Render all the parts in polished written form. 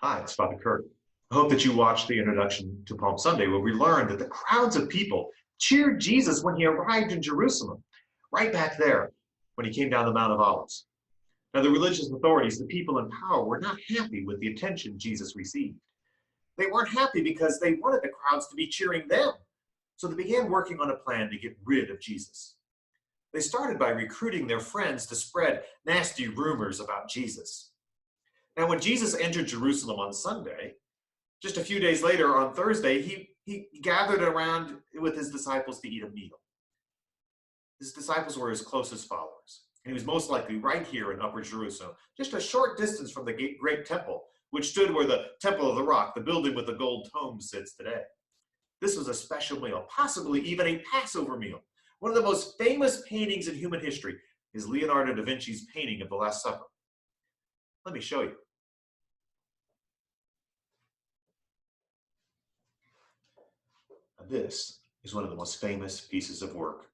Hi, it's Father Kurt. I hope that you watched the introduction to Palm Sunday, where we learned that the crowds of people cheered Jesus when he arrived in Jerusalem, right back there when he came down the Mount of Olives. Now, the religious authorities, the people in power, were not happy with the attention Jesus received. They weren't happy because they wanted the crowds to be cheering them. So they began working on a plan to get rid of Jesus. They started by recruiting their friends to spread nasty rumors about Jesus. Now, when Jesus entered Jerusalem on Sunday, just a few days later on Thursday, he gathered around with his disciples to eat a meal. His disciples were his closest followers, and he was most likely right here in Upper Jerusalem, just a short distance from the great temple, which stood where the Temple of the Rock, the building with the gold dome, sits today. This was a special meal, possibly even a Passover meal. One of the most famous paintings in human history is Leonardo da Vinci's painting of the Last Supper. Let me show you. This is one of the most famous pieces of work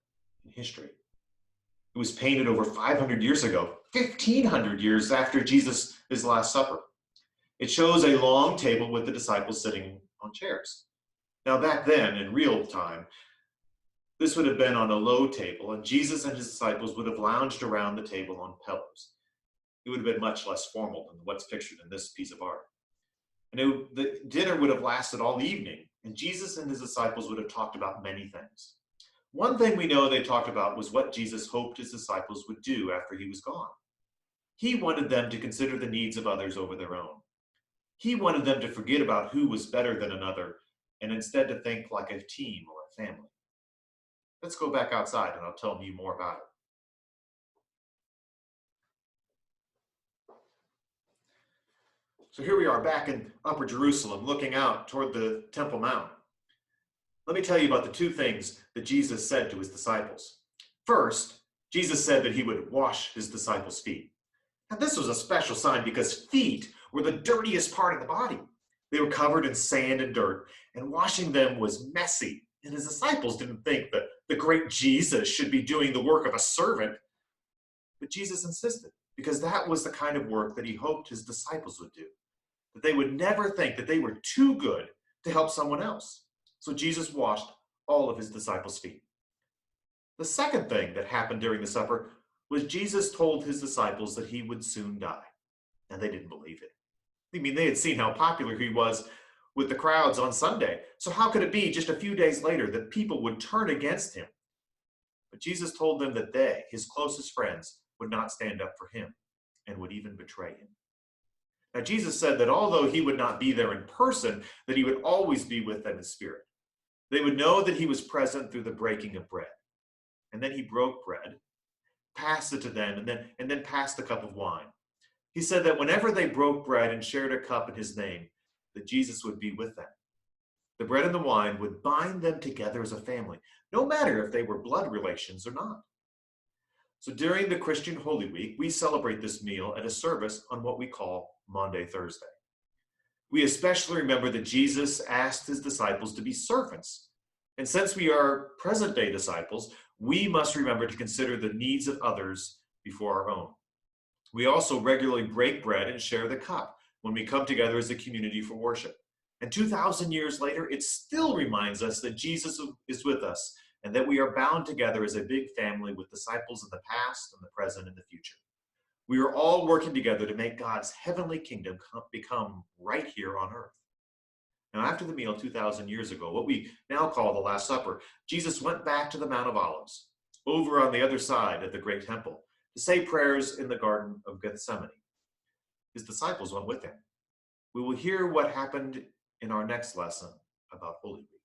in history. It was painted over 500 years ago, 1,500 years after Jesus' Last Supper. It shows a long table with the disciples sitting on chairs. Now, back then, in real time, this would have been on a low table, and Jesus and his disciples would have lounged around the table on pillows. It would have been much less formal than what's pictured in this piece of art. And the dinner would have lasted all evening, and Jesus and his disciples would have talked about many things. One thing we know they talked about was what Jesus hoped his disciples would do after he was gone. He wanted them to consider the needs of others over their own. He wanted them to forget about who was better than another and instead to think like a team or a family. Let's go back outside and I'll tell you more about it. So here we are back in Upper Jerusalem, looking out toward the Temple Mount. Let me tell you about the two things that Jesus said to his disciples. First, Jesus said that he would wash his disciples' feet. Now, this was a special sign because feet were the dirtiest part of the body. They were covered in sand and dirt, and washing them was messy. And his disciples didn't think that the great Jesus should be doing the work of a servant. But Jesus insisted, because that was the kind of work that he hoped his disciples would do. That they would never think that they were too good to help someone else. So Jesus washed all of his disciples' feet. The second thing that happened during the supper was Jesus told his disciples that he would soon die. And they didn't believe it. I mean, they had seen how popular he was with the crowds on Sunday. So how could it be just a few days later that people would turn against him? But Jesus told them that they, his closest friends, would not stand up for him and would even betray him. Now, Jesus said that although he would not be there in person, that he would always be with them in spirit. They would know that he was present through the breaking of bread. And then he broke bread, passed it to them, and then passed the cup of wine. He said that whenever they broke bread and shared a cup in his name, that Jesus would be with them. The bread and the wine would bind them together as a family, no matter if they were blood relations or not. So during the Christian Holy Week, we celebrate this meal at a service on what we call Maundy Thursday. We especially remember that Jesus asked his disciples to be servants. And since we are present-day disciples, we must remember to consider the needs of others before our own. We also regularly break bread and share the cup when we come together as a community for worship. And 2,000 years later, it still reminds us that Jesus is with us and that we are bound together as a big family with disciples in the past and the present and the future. We are all working together to make God's heavenly kingdom become right here on earth. Now, after the meal 2,000 years ago, what we now call the Last Supper, Jesus went back to the Mount of Olives, over on the other side of the great temple, to say prayers in the Garden of Gethsemane. His disciples went with him. We will hear what happened in our next lesson about Holy Week.